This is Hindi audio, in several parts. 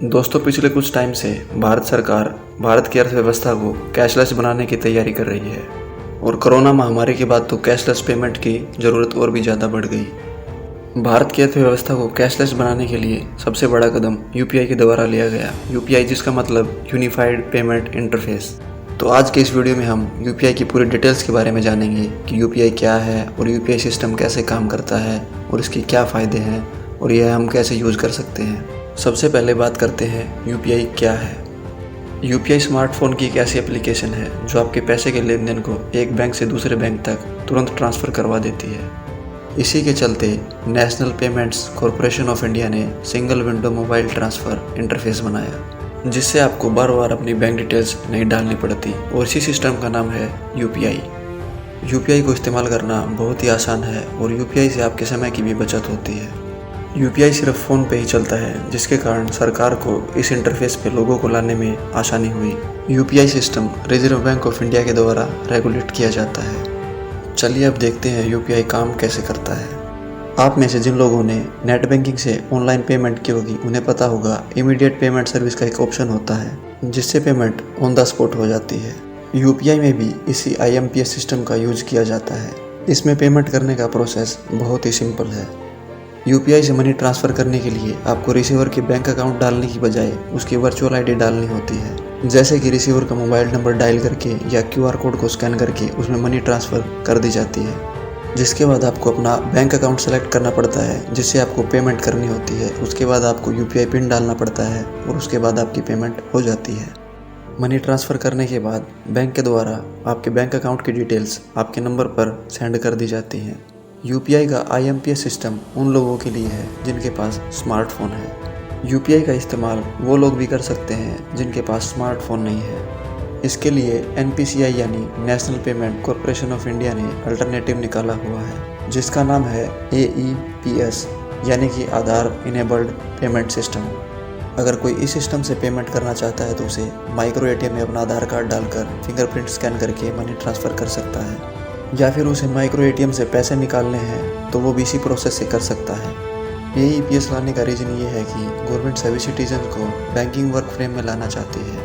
दोस्तों, पिछले कुछ टाइम से भारत सरकार भारत की अर्थव्यवस्था को कैशलेस बनाने की तैयारी कर रही है और कोरोना महामारी के बाद तो कैशलेस पेमेंट की ज़रूरत और भी ज़्यादा बढ़ गई। भारत की अर्थव्यवस्था को कैशलेस बनाने के लिए सबसे बड़ा कदम यूपीआई के द्वारा लिया गया। यूपीआई जिसका मतलब यूनिफाइड पेमेंट इंटरफेस। तो आज के इस वीडियो में हम यूपीआई की पूरी डिटेल्स के बारे में जानेंगे कि यूपीआई क्या है और यूपीआई सिस्टम कैसे काम करता है और इसके क्या फ़ायदे हैं और यह हम कैसे यूज़ कर सकते हैं। सबसे पहले बात करते हैं यूपीआई क्या है। यूपीआई स्मार्टफोन की एक ऐसी एप्लीकेशन है जो आपके पैसे के लेन देन को एक बैंक से दूसरे बैंक तक तुरंत ट्रांसफ़र करवा देती है। इसी के चलते National Payments Corporation of India ने single window mobile transfer interface बनाया, जिससे आपको बार बार अपनी बैंक डिटेल्स नहीं डालनी पड़ती और इसी सिस्टम का नाम है यूपीआई। यूपीआई को इस्तेमाल करना बहुत ही आसान है और यूपीआई से आपके समय की भी बचत होती है। यूपीआई सिर्फ फ़ोन पे ही चलता है, जिसके कारण सरकार को इस इंटरफेस पे लोगों को लाने में आसानी हुई। UPI system reserve bank of India के द्वारा रेगुलेट किया जाता है। चलिए अब देखते हैं यूपीआई काम कैसे करता है। आप में से जिन लोगों ने नेट बैंकिंग से ऑनलाइन पेमेंट की होगी उन्हें पता होगा इमीडिएट पेमेंट सर्विस का एक ऑप्शन होता है जिससे पेमेंट ऑन द स्पॉट हो जाती है। यूपीआई में भी इसी आईएमपीएस सिस्टम का यूज किया जाता है। इसमें पेमेंट करने का प्रोसेस बहुत ही सिंपल है। यूपीआई से मनी ट्रांसफ़र करने के लिए आपको रिसीवर के बैंक अकाउंट डालने की बजाय उसकी वर्चुअल आईडी डालनी होती है। जैसे कि रिसीवर का मोबाइल नंबर डायल करके या क्यूआर कोड को स्कैन करके उसमें मनी ट्रांसफ़र कर दी जाती है, जिसके बाद आपको अपना बैंक अकाउंट सेलेक्ट करना पड़ता है जिससे आपको पेमेंट करनी होती है। उसके बाद आपको यूपीआई पिन डालना पड़ता है और उसके बाद आपकी पेमेंट हो जाती है। मनी ट्रांसफ़र करने के बाद बैंक के द्वारा आपके बैंक अकाउंट की डिटेल्स आपके नंबर पर सेंड कर दी जाती हैं। यूपीआई का आईएमपीएस सिस्टम उन लोगों के लिए है जिनके पास स्मार्टफोन है। यूपीआई का इस्तेमाल वो लोग भी कर सकते हैं जिनके पास स्मार्टफोन नहीं है। इसके लिए एनपीसीआई यानी national payment corporation of India ने अल्टरनेटिव निकाला हुआ है जिसका नाम है एईपीएस यानी कि आधार इनेबल्ड पेमेंट सिस्टम। अगर कोई इस सिस्टम से पेमेंट करना चाहता है तो उसे माइक्रो एटीएम में अपना आधार कार्ड डालकर फिंगरप्रिंट स्कैन करके मनी ट्रांसफ़र कर सकता है, या फिर उसे माइक्रो एटीएम से पैसे निकालने हैं तो वो भी इसी प्रोसेस से कर सकता है। एईपीएस लाने का रीज़न ये है कि गवर्नमेंट सभी सिटीजन को बैंकिंग वर्क फ्रेम में लाना चाहती है,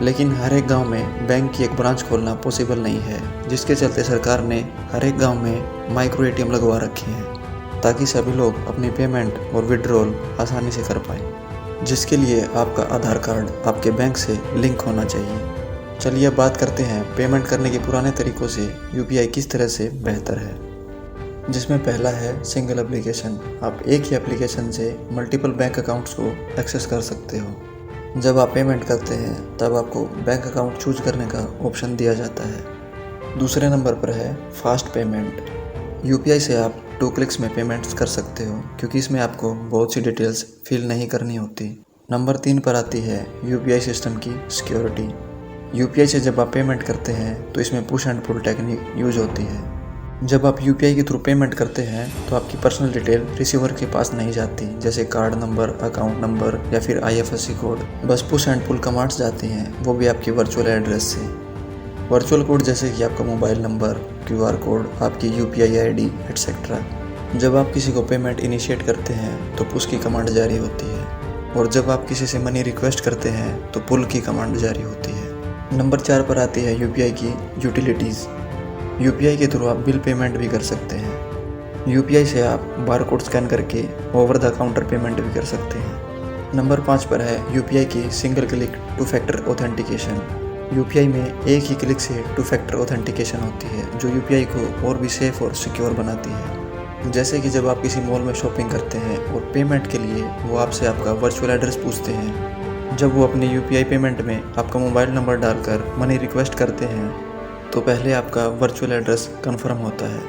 लेकिन हर एक गांव में बैंक की एक ब्रांच खोलना पॉसिबल नहीं है, जिसके चलते सरकार ने हर एक गांव में माइक्रो एटीएम लगवा रखे हैं ताकि सभी लोग अपनी पेमेंट और विड्रॉल आसानी से कर पाएँ, जिसके लिए आपका आधार कार्ड आपके बैंक से लिंक होना चाहिए। चलिए अब बात करते हैं पेमेंट करने के पुराने तरीक़ों से यूपीआई किस तरह से बेहतर है, जिसमें पहला है सिंगल एप्लीकेशन। आप एक ही एप्लीकेशन से मल्टीपल बैंक अकाउंट्स को एक्सेस कर सकते हो। जब आप पेमेंट करते हैं तब आपको बैंक अकाउंट चूज करने का ऑप्शन दिया जाता है। दूसरे नंबर पर है फास्ट पेमेंट। यूपीआई से आप 2 क्लिक्स में पेमेंट्स कर सकते हो क्योंकि इसमें आपको बहुत सी डिटेल्स फिल नहीं करनी होती। नंबर 3 पर आती है यूपीआई सिस्टम की सिक्योरिटी। यूपीआई से जब आप पेमेंट करते हैं तो इसमें push and pull technique use होती है। जब आप यूपीआई के थ्रू पेमेंट करते हैं तो आपकी पर्सनल डिटेल रिसीवर के पास नहीं जाती, जैसे कार्ड नंबर, अकाउंट नंबर या फिर आईएफएससी कोड। बस पुश एंड पुल कमांड्स जाती हैं, वो भी आपकी वर्चुअल एड्रेस से। वर्चुअल कोड जैसे कि आपका मोबाइल नंबर, क्यूआर कोड, आपकी यूपीआई आईडी एटसेट्रा। जब आप किसी को पेमेंट इनिशिएट करते हैं तो पुश की कमांड जारी होती है और जब आप किसी से मनी रिक्वेस्ट करते हैं तो पुल की कमांड जारी होती है। नंबर 4 पर आती है यूपीआई की यूटिलिटीज़। यूपीआई के थ्रू आप बिल पेमेंट भी कर सकते हैं। यूपीआई से आप बारकोड स्कैन करके ओवर द काउंटर पेमेंट भी कर सकते हैं। नंबर 5 पर है यूपीआई की single click 2 factor authentication. UPI में एक ही क्लिक से 2 फैक्टर ऑथेंटिकेशन होती है जो यूपीआई को और भी सेफ और सिक्योर बनाती है। जैसे कि जब आप किसी मॉल में शॉपिंग करते हैं और पेमेंट के लिए वो आपसे आपका वर्चुअल एड्रेस पूछते हैं, जब वो अपनी यूपीआई पेमेंट में आपका मोबाइल नंबर डालकर मनी रिक्वेस्ट करते हैं तो पहले आपका वर्चुअल एड्रेस कंफर्म होता है,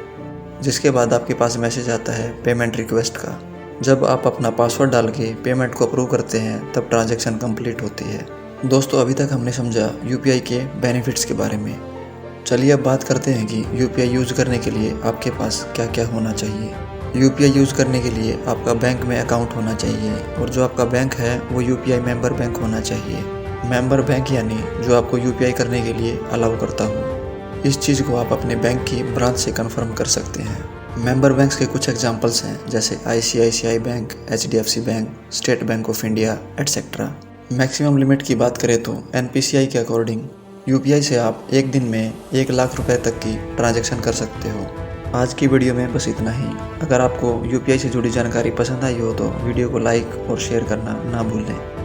जिसके बाद आपके पास मैसेज आता है पेमेंट रिक्वेस्ट का। जब आप अपना पासवर्ड डाल के पेमेंट को अप्रूव करते हैं तब ट्रांजैक्शन कंप्लीट होती है। दोस्तों, अभी तक हमने समझा यूपीआई के बेनिफिट्स के बारे में। चलिए अब बात करते हैं कि यूपीआई यूज़ करने के लिए आपके पास क्या क्या होना चाहिए। यूपीआई यूज़ करने के लिए आपका बैंक में अकाउंट होना चाहिए और जो आपका बैंक है वो यूपीआई मेंबर बैंक होना चाहिए। मेंबर बैंक यानी जो आपको यूपीआई करने के लिए अलाउ करता हो। इस चीज़ को आप अपने बैंक की ब्रांच से कंफर्म कर सकते हैं। मेंबर बैंक्स के कुछ एग्जांपल्स हैं जैसे ICICI bank, HDFC bank, state bank of India etcetera. Maximum limit की बात करें तो NPCI के अकॉर्डिंग UPI से आप एक दिन में 1 लाख रुपए तक की ट्रांजैक्शन कर सकते हो। आज की वीडियो में बस इतना ही। अगर आपको UPI से जुड़ी जानकारी पसंद आई हो तो वीडियो को लाइक और शेयर करना ना भूलें।